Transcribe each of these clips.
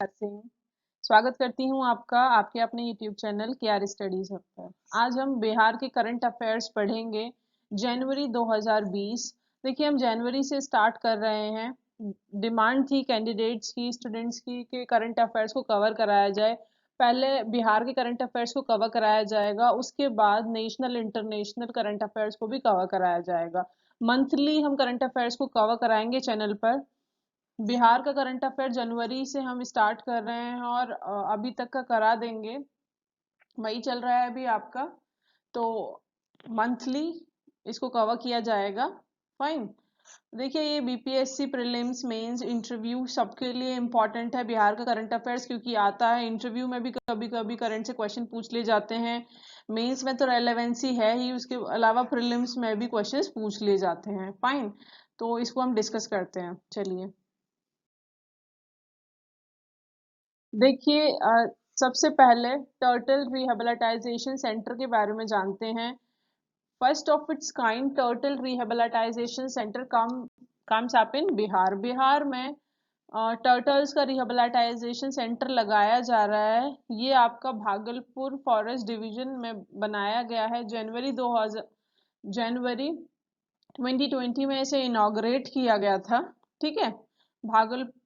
सिंह स्वागत करती हूँ आपका आपके अपने YouTube channel KR studies hub पर। आज हम बिहार के करंट अफेयर्स पढ़ेंगे जनवरी 2020। देखिए, हम जनवरी से स्टार्ट कर रहे हैं। डिमांड थी कैंडिडेट्स की, स्टूडेंट्स की कि करंट अफेयर्स को कवर कराया जाए। पहले बिहार के करंट अफेयर्स को कवर कराया जाएगा, उसके बाद नेशनल इंटरनेशनल करंट अफेयर्स को भी कवर कराया जाएगा। मंथली हम करंट अफेयर्स को कवर कराएंगे चैनल पर। बिहार का करंट अफेयर जनवरी से हम स्टार्ट कर रहे हैं और अभी तक का करा देंगे। मई चल रहा है अभी आपका, तो मंथली इसको कवर किया जाएगा। फाइन। देखिए, ये बीपीएससी प्रीलिम्स मेंस इंटरव्यू सबके लिए इम्पोर्टेंट है बिहार का करंट अफेयर्स, क्योंकि आता है इंटरव्यू में भी कभी कभी करंट से क्वेश्चन पूछ लिए जाते हैं। मेंस में तो रेलेवेंसी है ही, उसके अलावा प्रीलिम्स में भी क्वेश्चंस पूछ लिए जाते हैं। फाइन, तो इसको हम डिस्कस करते हैं। चलिए देखिए, सबसे पहले टर्टल रिहेबिलिटाइजेशन सेंटर के बारे में जानते हैं। First of its kind turtle rehabilitation centre comes up in Bihar. Bihar में टर्टल्स का रिहेबिलिटाइजेशन सेंटर लगाया जा रहा है। ये आपका भागलपुर फॉरेस्ट डिवीजन में बनाया गया है। जनवरी 2020 में इसे इनॉग्रेट किया गया था। ठीक है, Bhagalpur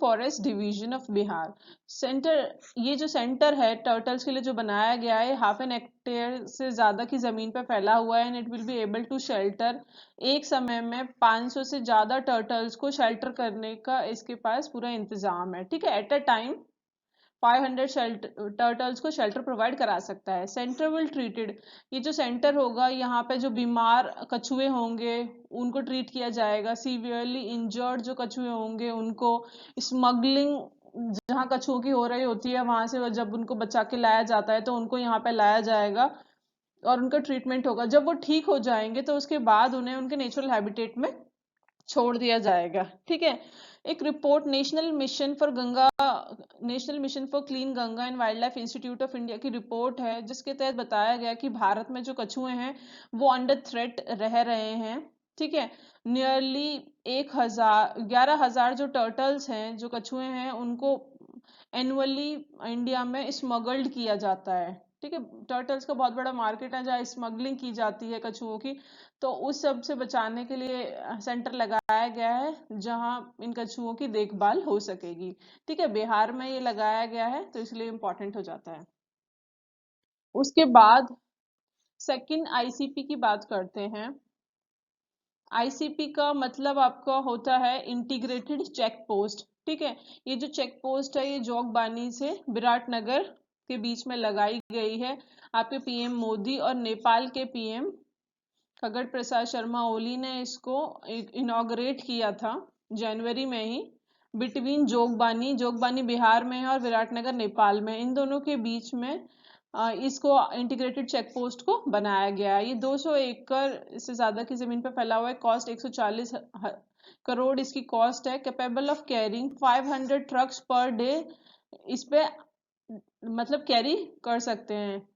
forest division of Bihar centre. ये जो सेंटर है टर्टल्स के लिए जो बनाया गया है, हाफ एन हेक्टेयर से ज्यादा की जमीन पर फैला हुआ है and it will be able to shelter. एक समय में 500 से ज्यादा टर्टल्स को शेल्टर करने का इसके पास पूरा इंतजाम है। ठीक है, एट अ टाइम 500 टर्टल्स को शेल्टर प्रोवाइड करा सकता है। सेंटर विल ट्रीटेड, ये जो सेंटर होगा यहाँ पे जो बीमार कछुए होंगे उनको ट्रीट किया जाएगा। सीवियरली इंजर्ड जो कछुए होंगे उनको, स्मगलिंग जहाँ कछुओं की हो रही होती है वहां से जब उनको बचा के लाया जाता है तो उनको यहाँ पे लाया जाएगा और उनका ट्रीटमेंट होगा। जब वो ठीक हो जाएंगे तो उसके बाद उन्हें उनके नेचुरल हैबिटेट में छोड़ दिया जाएगा। ठीक है, एक report national mission for clean Ganga and wild life institute of India की रिपोर्ट है, जिसके तहत बताया गया कि भारत में जो कछुए हैं वो अंडर थ्रेट रह रहे हैं। ठीक है, नियरली 11,000 जो टर्टल्स हैं, जो कछुए हैं, उनको एनुअली इंडिया में स्मगल्ड किया जाता है। ठीक है, टर्टल्स का बहुत बड़ा मार्केट है जहाँ स्मगलिंग की जाती है कछुओं की। तो उस सब से बचाने के लिए सेंटर लगाया गया है जहां इन कछुओं की देखभाल हो सकेगी। ठीक है, बिहार में ये लगाया गया है तो इसलिए इम्पोर्टेंट हो जाता है। उसके बाद सेकंड आईसीपी की बात करते हैं। आईसीपी का मतलब आपका होता है इंटीग्रेटेड चेक पोस्ट। ठीक है, ये जो चेक पोस्ट है ये जोगबानी से विराटनगर के बीच में लगाई गई है। आपके पीएम मोदी और नेपाल के पीएम खगड़ प्रसाद शर्मा ओली ने इसको इनॉग्रेट किया था जनवरी में ही। बिटवीन जोगबानी बिहार में है और विराटनगर नेपाल में, इन दोनों के बीच में इसको इंटीग्रेटेड चेक पोस्ट को बनाया गया है। ये 200 एकड़ से ज्यादा की जमीन पर फैला हुआ है। कॉस्ट 140 करोड़ इसकी कॉस्ट है। Capable of carrying 500 trucks per day इस पे मतलब कैरी कर सकते हैं।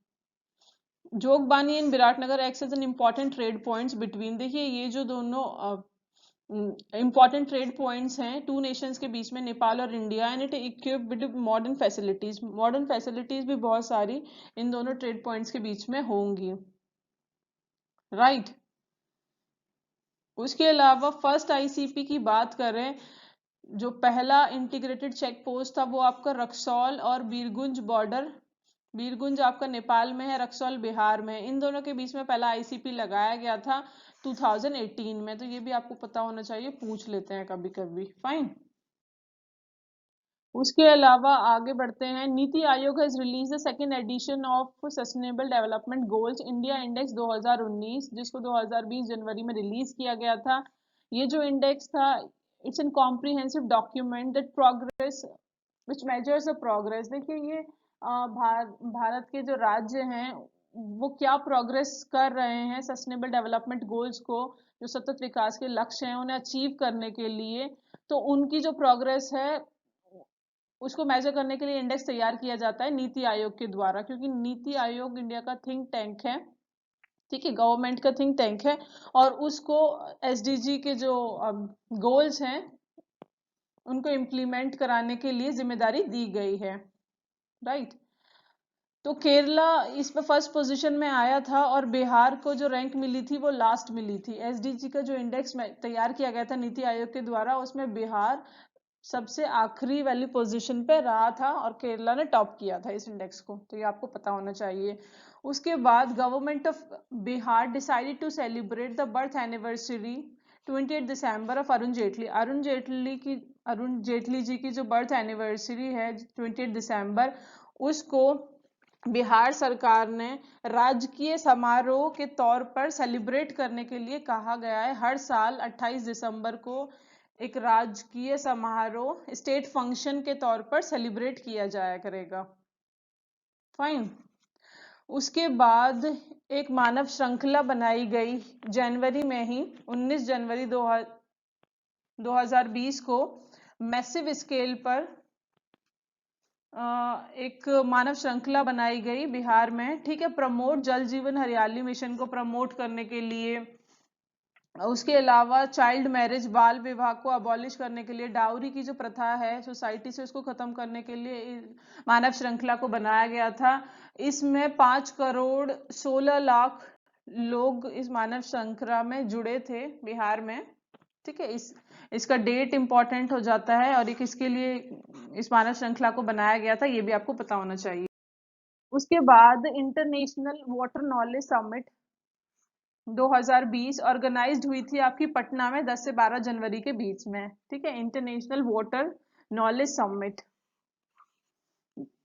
Jogbani and Biratnagar acts as an important trade points between. देखिए, ये जो दोनों इम्पॉर्टेंट ट्रेड पॉइंट्स हैं टू नेशंस के बीच में, नेपाल और India, and it equipped with modern facilities भी बहुत सारी इन दोनों ट्रेड पॉइंट्स के बीच में होंगी। राइट। उसके अलावा फर्स्ट आईसीपी की बात करें, जो पहला इंटीग्रेटेड चेक पोस्ट था वो आपका रक्सौल और बीरगंज बॉर्डर, बीरगंज आपका नेपाल में है, रक्सौल बिहार में है। इन दोनों के बीच में पहला आईसीपी लगाया गया था 2018 में। तो ये भी आपको पता होना चाहिए, पूछ लेते हैं कभी कभी। फाइन। उसके अलावा आगे बढ़ते हैं। NITI Aayog has release the second edition of sustainable development goals India index 2019, जिसको 2020 जनवरी में रिलीज किया गया था। ये जो इंडेक्स था, it's an comprehensive document that progress which measures the progress. देखिए, ये भारत के जो राज्य हैं वो क्या प्रोग्रेस कर रहे हैं सस्टेनेबल डेवलपमेंट गोल्स को, जो सतत विकास के लक्ष्य हैं उन्हें अचीव करने के लिए। तो उनकी जो प्रोग्रेस है उसको मेजर करने के लिए इंडेक्स तैयार किया जाता है नीति आयोग के द्वारा, क्योंकि नीति आयोग इंडिया का थिंक टैंक है। ठीक है, गवर्नमेंट का थिंक टैंक है और उसको एसडीजी के जो गोल्स हैं उनको इम्प्लीमेंट कराने के लिए जिम्मेदारी दी गई है, राइट। तो केरला इस पे फर्स्ट पोजीशन में आया था और बिहार को जो रैंक मिली थी वो लास्ट मिली थी। एसडीजी का जो इंडेक्स तैयार किया गया था नीति आयोग के द्वारा, उसमें बिहार सबसे आखिरी वाली पोजीशन पे रहा था और केरला ने टॉप किया था इस इंडेक्स को, तो ये आपको पता होना चाहिए। उसके बाद government of Bihar decided to celebrate the birth anniversary 28 दिसंबर ऑफ अरुण जेटली जी की जो बर्थ एनिवर्सरी है 28 दिसंबर, उसको बिहार सरकार ने राजकीय समारोह के तौर पर सेलिब्रेट करने के लिए कहा गया है। हर साल 28 दिसंबर को एक राजकीय समारोह स्टेट फंक्शन के तौर पर सेलिब्रेट किया जाया करेगा। फाइन। उसके बाद एक मानव श्रृंखला बनाई गई जनवरी में ही, 19 जनवरी 2020 को मैसिव स्केल पर एक मानव श्रृंखला बनाई गई बिहार में, ठीक है, प्रमोट जल जीवन हरियाली मिशन को प्रमोट करने के लिए। उसके अलावा चाइल्ड मैरिज, बाल विवाह को अबॉलिश करने के लिए, डाउरी की जो प्रथा है सोसाइटी से उसको खत्म करने के लिए मानव श्रृंखला को बनाया गया था। इसमें 5 करोड़ 16 लाख लोग इस मानव श्रृंखला में जुड़े थे बिहार में, ठीक है। इसका डेट इंपॉर्टेंट हो जाता है और एक इसके लिए इस मानव श्रृंखला को बनाया गया था, ये भी आपको पता होना चाहिए। उसके बाद international water knowledge summit 2020 organised हुई थी आपकी पटना में 10 से 12 जनवरी के बीच में, ठीक है। International water knowledge summit.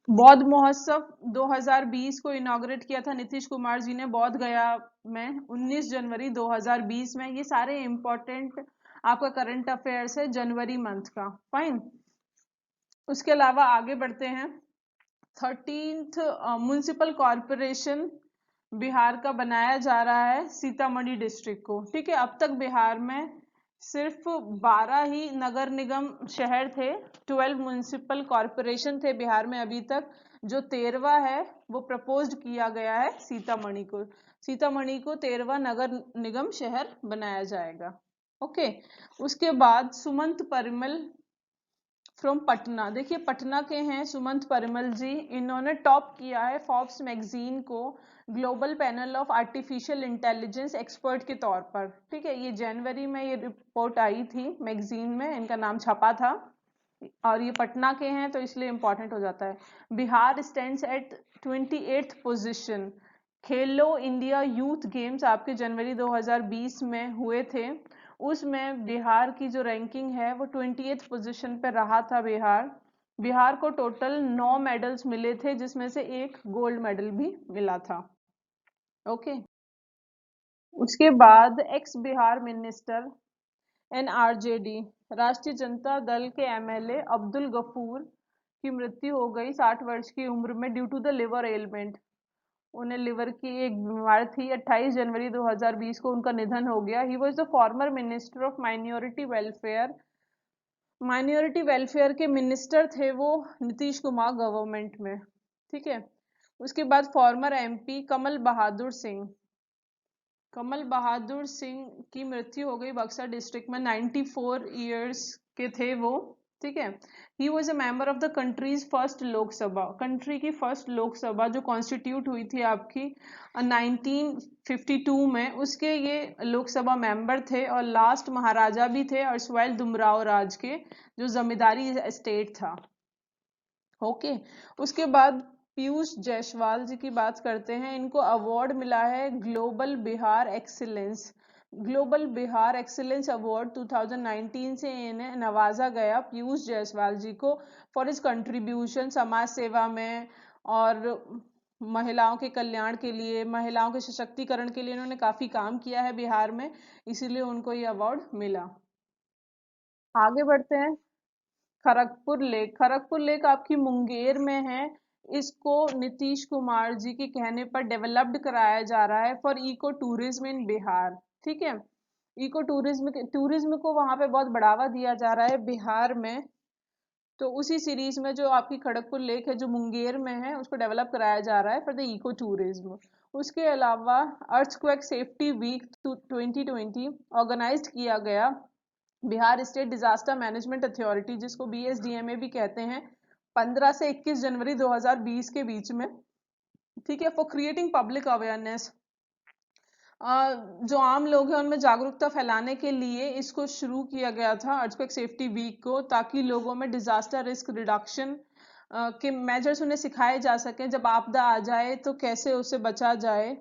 बौद्ध महोत्सव 2020 को इनॉग्रेट किया था नीतीश कुमार जी ने बौद्ध गया में 19 जनवरी 2020 में। ये सारे इंपॉर्टेंट आपका करंट अफेयर्स है जनवरी मंथ का। फाइन। उसके अलावा आगे बढ़ते हैं। 13th म्युनिसिपल कॉरपोरेशन बिहार का बनाया जा रहा है सीतामढ़ी डिस्ट्रिक्ट को, ठीक है। अब तक बिहार में सिर्फ 12 ही नगर निगम शहर थे, 12 म्युनिसिपल कॉरपोरेशन थे बिहार में अभी तक। जो 13वां है वो प्रपोज्ड किया गया है सीतामढ़ी को। सीतामढ़ी को 13वां नगर निगम शहर बनाया जाएगा। ओके। उसके बाद सुमंत परिमल फ्रॉम पटना, देखिए पटना के हैं सुमंत परिमल जी, इन्होंने टॉप किया है फोर्ब्स मैगजीन को global panel of artificial intelligence expert के तौर पर, ठीक है। ये जनवरी में ये रिपोर्ट आई थी मैगजीन में, इनका नाम छपा था और ये पटना के हैं तो इसलिए इंपॉर्टेंट हो जाता है। Bihar stands eight 28th position. खेलो इंडिया यूथ गेम्स आपके जनवरी 2020 में हुए थे, उसमें बिहार की जो रैंकिंग है वो 28th पोजीशन पे रहा था बिहार। बिहार को टोटल 9 मेडल्स मिले थे जिसमें से एक गोल्ड मेडल भी मिला था। ओके। उसके बाद एक्स बिहार मिनिस्टर एनआरजेडी राष्ट्रीय जनता दल के एमएलए अब्दुल गफूर की मृत्यु हो गई 60 वर्ष की उम्र में due to the liver element. उन्हें लिवर की एक बीमारी थी। 28 जनवरी 2020 को उनका निधन हो गया। He was the former minister of minority welfare. Minority welfare के मिनिस्टर थे वो नीतीश कुमार गवर्नमेंट में, ठीक है। उसके बाद फॉर्मर एमपी कमल बहादुर सिंह। कमल बहादुर सिंह की मृत्यु हो गई बक्सर डिस्ट्रिक्ट में, 94 ईयर्स के थे वो, ठीक है। He was a member of the countries first Lok Sabha, country की फर्स्ट लोकसभा जो कॉन्स्टिट्यूट हुई थी आपकी 1952 में, उसके ये लोकसभा मेंबर थे और लास्ट महाराजा भी थे और स्वेल दुमराव राज के जो जमींदारी स्टेट था। ओके। उसके बाद पीयूष जायसवाल जी की बात करते हैं। इनको अवार्ड मिला है global Bihar excellence, global Bihar excellence award 2019 से इन्हें नवाजा गया पीयूष जायसवाल जी को फॉर हिज कंट्रीब्यूशन समाज सेवा में और महिलाओं के कल्याण के लिए, महिलाओं के सशक्तिकरण के लिए इन्होंने काफी काम किया है बिहार में, इसीलिए उनको ये अवार्ड मिला। आगे बढ़ते हैं। खड़गपुर लेक, खड़गपुर लेक आपकी मुंगेर में है। इसको नीतीश कुमार जी के कहने पर डेवलप्ड कराया जा रहा है for eco tourism in Bihar, ठीक है। इको टूरिज्म को वहां पे बहुत बढ़ावा दिया जा रहा है बिहार में, तो उसी सीरीज में जो आपकी खड़गपुर लेक है जो मुंगेर में है उसको डेवलप कराया जा रहा है फॉर द इको टूरिज्म। उसके अलावा अर्थक्वेक सेफ्टी वीक 2020 ऑर्गेनाइज्ड किया गया Bihar state disaster management authority, जिसको BSDMA भी कहते हैं, 15 से 21 जनवरी 2020 के बीच में, ठीक है, फॉर क्रिएटिंग पब्लिक अवेयरनेस, जो आम लोग हैं उनमें जागरूकता फैलाने के लिए इसको शुरू किया गया था, अर्थक्वेक सेफ्टी वीक को, ताकि लोगों में डिजास्टर रिस्क रिडक्शन के मेजर्स उन्हें सिखाए जा सके। जब आपदा आ जाए तो कैसे उससे बचा जाए,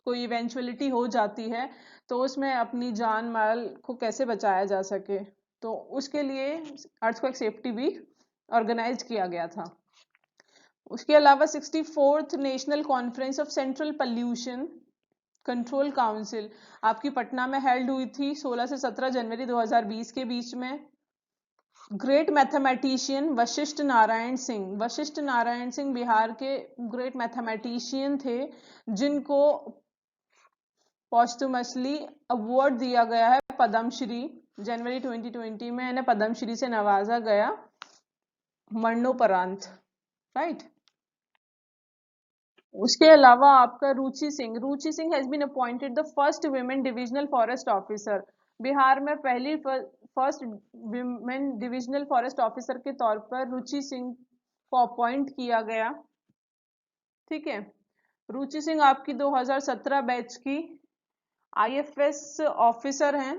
कोई इवेंचुअलिटी हो जाती है तो उसमें अपनी जान माल को कैसे बचाया जा सके, तो उसके लिए अर्थक्वेक सेफ्टी वीक ऑर्गेनाइज किया गया था। उसके अलावा 64th national conference of central pollution control council आपकी पटना में हेल्ड हुई थी 16 से 17 जनवरी 2020 के बीच में। ग्रेट मैथमेटिशियन वशिष्ठ नारायण सिंह, वशिष्ठ नारायण सिंह बिहार के ग्रेट मैथमेटिशियन थे, जिनको पॉस्टुमसली अवार्ड दिया गया है पद्मश्री। जनवरी 2020 में इन्हें पद्मश्री से नवाजा गया मरणोपरांत, राइट। उसके अलावा आपका Ruchi Singh has been appointed the first women divisional forest officer. Bihar में पहली first women divisional forest officer के तौर पर रुचि सिंह को अपॉइंट किया गया, ठीक है। रुचि सिंह आपकी 2017 बैच की IFS ऑफिसर हैं,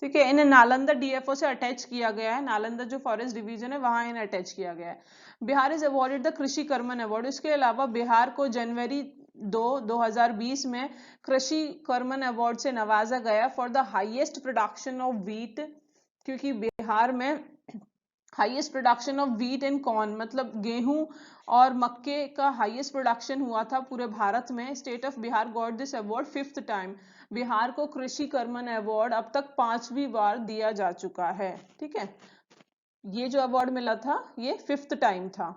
ठीक है। इन्हें नालंदा DFO से अटैच किया गया है, नालंदा जो फॉरेस्ट डिवीजन है वहां इन्हें अटैच किया गया है। बिहार इज अवॉर्डेड द कृषि कर्मन अवार्ड। इसके अलावा बिहार को जनवरी 2020 में कृषि कर्मन अवार्ड से नवाजा गया for the highest production of wheat, क्योंकि बिहार में highest production of wheat and corn, मतलब गेहूं और मक्के का हाईएस्ट प्रोडक्शन हुआ था पूरे भारत में। State of Bihar got this award 5th time. Bihar को कृषि कर्मन अवार्ड अब तक 5वीं बार दिया जा चुका है, ठीक है। ये जो अवार्ड मिला था ये 5th टाइम था।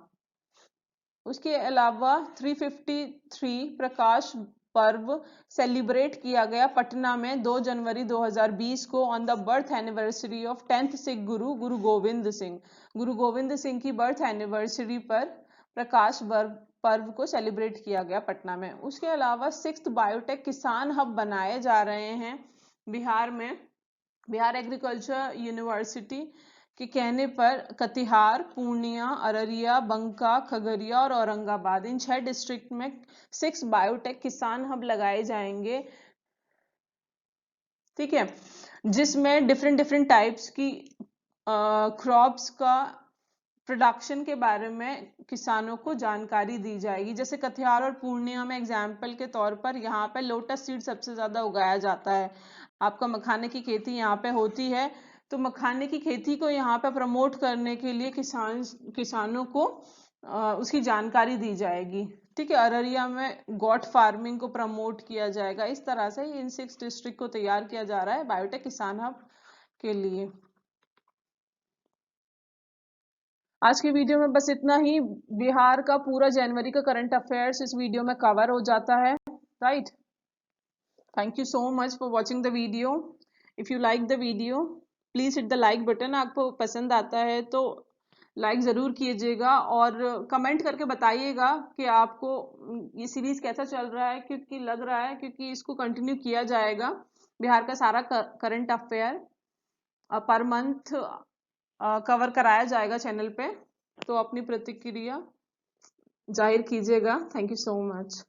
उसके अलावा 353 प्रकाश पर्व सेलिब्रेट किया गया पटना में 2 जनवरी 2020 को on the birth anniversary of 10th Sikh गुरु गुरु गोविंद सिंह। गुरु गोविंद सिंह की बर्थ एनिवर्सरी पर प्रकाश पर्व को सेलिब्रेट किया गया पटना में। उसके अलावा 6th बायोटेक किसान हब बनाए जा रहे हैं बिहार में। बिहार एग्रीकल्चर यूनिवर्सिटी के कहने पर कटिहार, पूर्णिया, अररिया, बंका, खगड़िया और औरंगाबाद, इन 6 डिस्ट्रिक्ट में 6 बायोटेक किसान हब लगाए जाएंगे, ठीक है, जिसमें डिफरेंट टाइप्स की क्रॉप्स का प्रोडक्शन के बारे में किसानों को जानकारी दी जाएगी। जैसे कटिहार और पूर्णिया में एग्जाम्पल के तौर पर यहाँ पे लोटस सीड सबसे ज्यादा उगाया जाता है। आपका मखाने की खेती यहाँ पे होती है, तो मखाने की खेती को यहाँ पे प्रमोट करने के लिए किसानों को उसकी जानकारी दी जाएगी, ठीक है। अररिया में गॉट फार्मिंग को प्रमोट किया जाएगा। इस तरह से इन 6 डिस्ट्रिक्ट को तैयार किया जा रहा है बायोटेक किसान हब के लिए। आज की वीडियो में बस इतना ही। बिहार का पूरा जनवरी का करंट अफेयर्स इस वीडियो में कवर हो जाता है, right. Thank you so much for watching the video. If you like the video please hit the like button. आपको पसंद आता है तो लाइक ज़रूर कीजिएगा और कमेंट करके बताइएगा कि आपको ये सीरीज कैसा चल रहा है, क्योंकि लग रहा है क्योंकि इसको कंटिन्यू किया जाएगा। बिहार का सारा current affair per month cover कराया जाएगा चैनल पे, तो अपनी प्रतिक्रिया जाहिर कीजिएगा। Thank you so much.